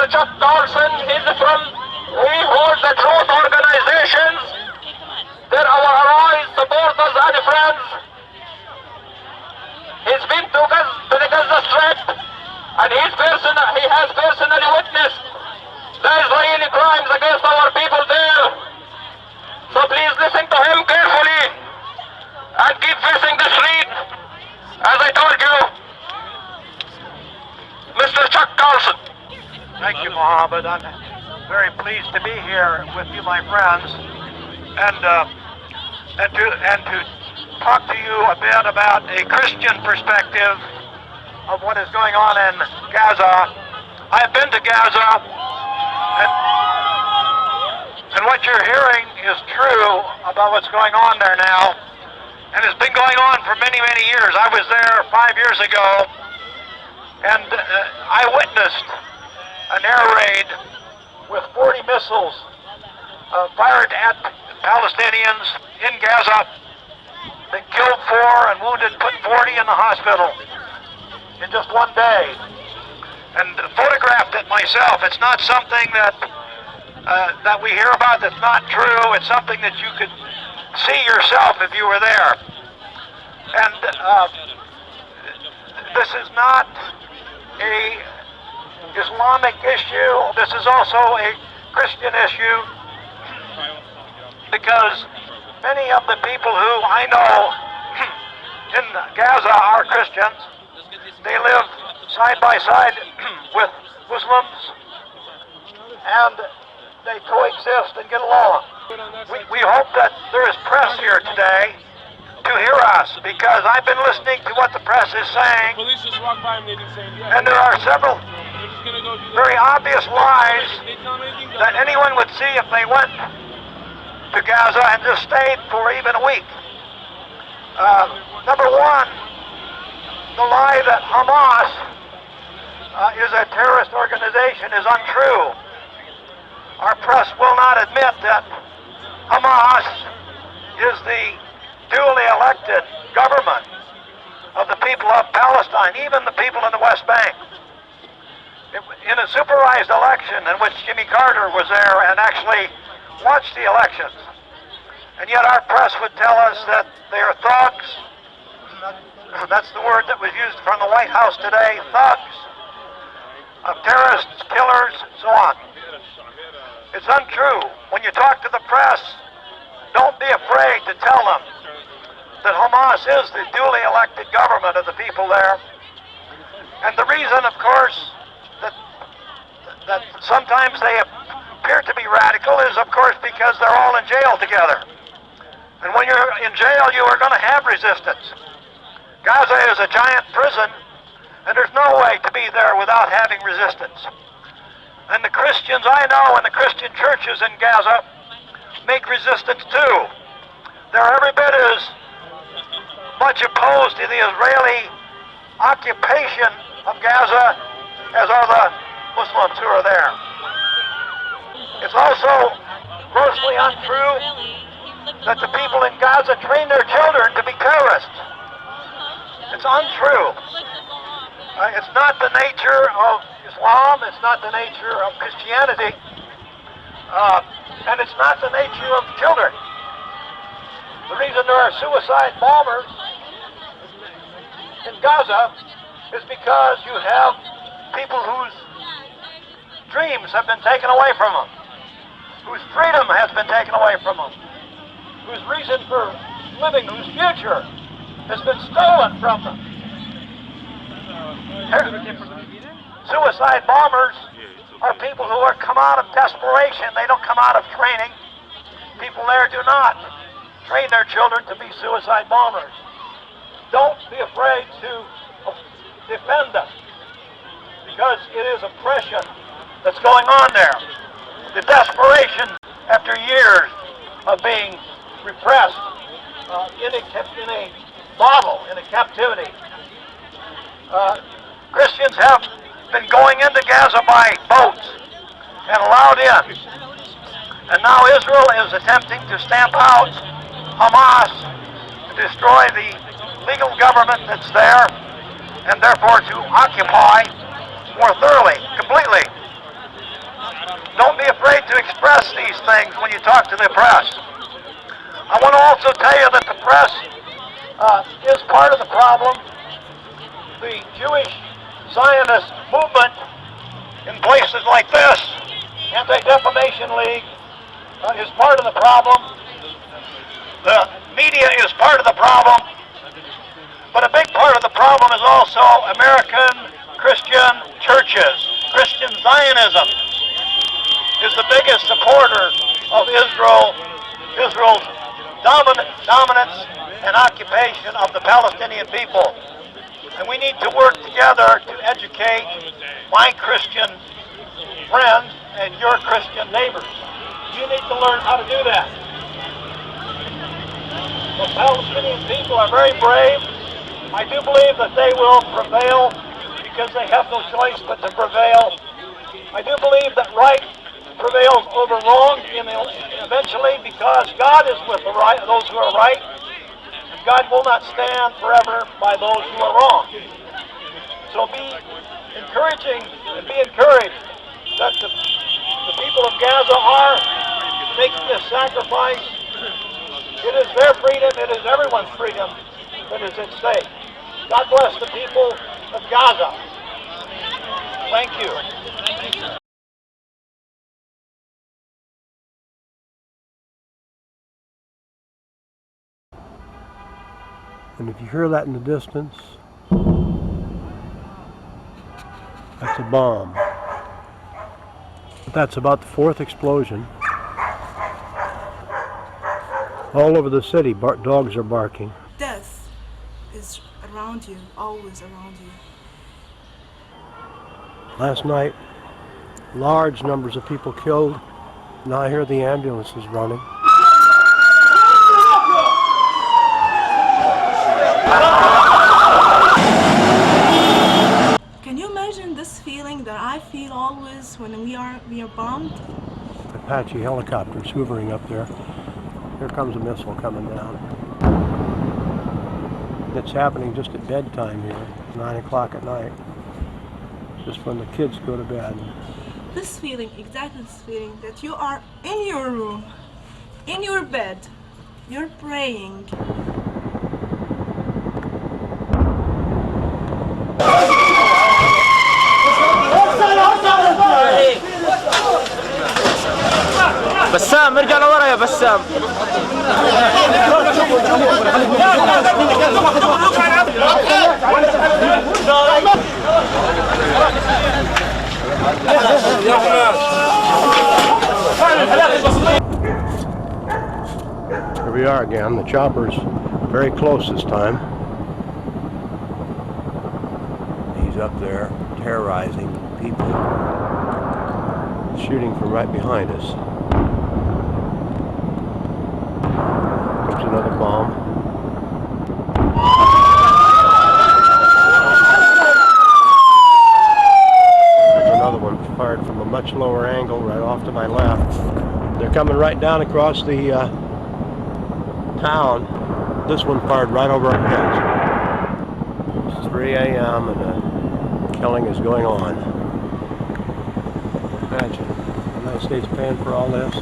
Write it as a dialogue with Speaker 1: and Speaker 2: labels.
Speaker 1: Mr. Chuck Carlson is from We Hold the Truth organizations. They're our allies, supporters, and friends. He's been to the Gaza Strip, and he has personally witnessed the Israeli crimes against our people there. So please listen to him carefully and keep facing the street, as I told you. Mr. Chuck Carlson.
Speaker 2: Thank you, Mohammed. I'm very pleased to be here with you, my friends, and to talk to you a bit about a Christian perspective of what is going on in Gaza. I've been to Gaza, and what you're hearing is true about what's going on there now, and it's been going on for many, many years. I was there 5 years ago, and I witnessed an air raid with 40 missiles fired at Palestinians in Gaza. They killed 4 and wounded, put 40 in the hospital in just one day. And photographed it myself. It's not something that we hear about that's not true. It's something that you could see yourself if you were there. And this is not a Islamic issue. This is also a Christian issue, because many of the people who I know in Gaza are Christians. They live side by side with Muslims, and they coexist and get along. We hope that there is press here today to hear us, because I've been listening to what the press is saying, and there are several very obvious lies that anyone would see if they went to Gaza and just stayed for even a week. Number one, the lie that Hamas is a terrorist organization is untrue. Our press will not admit that Hamas is the duly elected government of the people of Palestine, even the people in the West Bank. In a supervised election in which Jimmy Carter was there and actually watched the elections, and yet our press would tell us that they are thugs. That's the word that was used from the White House today, thugs, terrorists, killers, so on. It's untrue. When you talk to the press, don't be afraid to tell them that Hamas is the duly elected government of the people there. And the reason, of course, that sometimes they appear to be radical is, of course, because they're all in jail together. And when you're in jail, you are going to have resistance. Gaza is a giant prison, and there's no way to be there without having resistance. And the Christians I know and the Christian churches in Gaza make resistance too. They're every bit as much opposed to the Israeli occupation of Gaza as are the Muslims who are there. It's also grossly untrue that the people in Gaza train their children to be terrorists. It's untrue. It's not the nature of Islam, it's not the nature of Christianity, and it's not the nature of children. The reason there are suicide bombers in Gaza is because you have people whose dreams have been taken away from them, whose freedom has been taken away from them, whose reason for living, whose future has been stolen from them. Suicide bombers are people who are come out of desperation. They don't come out of training. People there do not train their children to be suicide bombers. Don't be afraid to defend them, because it is oppression that's going on there. The desperation after years of being repressed in a bottle, in a captivity. Christians have been going into Gaza by boats and allowed in. And now Israel is attempting to stamp out Hamas, to destroy the legal government that's there, and therefore to occupy more thoroughly, completely. Don't be afraid to express these things when you talk to the press. I want to also tell you that the press is part of the problem. The Jewish Zionist movement in places like this, Anti-Defamation League, is part of the problem. The media is part of the problem. But a big part of the problem is also American Christian churches. Christian Zionism is the biggest supporter of Israel's dominance and occupation of the Palestinian people. And we need to work together to educate my Christian friends and your Christian neighbors. You need to learn how to do that. The Palestinian people are very brave. I do believe that they will prevail because they have no choice but to prevail. I do believe that right prevails over wrong eventually because God is with those who are right. God will not stand forever by those who are wrong. So be encouraging and be encouraged that the people of Gaza are making this sacrifice. It is their freedom, it is everyone's freedom that is at stake. God bless the people of Gaza. Thank you.
Speaker 3: And if you hear that in the distance, that's a bomb. But that's about the fourth explosion. All over the city, dogs are barking.
Speaker 4: Death is around you, always around you.
Speaker 3: Last night, large numbers of people killed. Now I hear the ambulances running.
Speaker 4: Can you imagine this feeling that I feel always when we are bombed?
Speaker 3: Apache helicopters hoovering up there. Here comes a missile coming down. It's happening just at bedtime here, 9 o'clock at night. Just when the kids go to bed.
Speaker 4: This feeling, exactly this feeling, that you are in your room, in your bed, you're praying.
Speaker 5: بسام ارجع لورا يا بسام.
Speaker 3: Here we are again. The chopper's very close this time. He's up there terrorizing people, shooting from right behind us. Comes another bomb. There's another one fired from a much lower angle right off to my left. They're coming right down across the town. This one fired right over our heads. It's 3 a.m. and the killing is going on. Imagine, the United States paying for all this.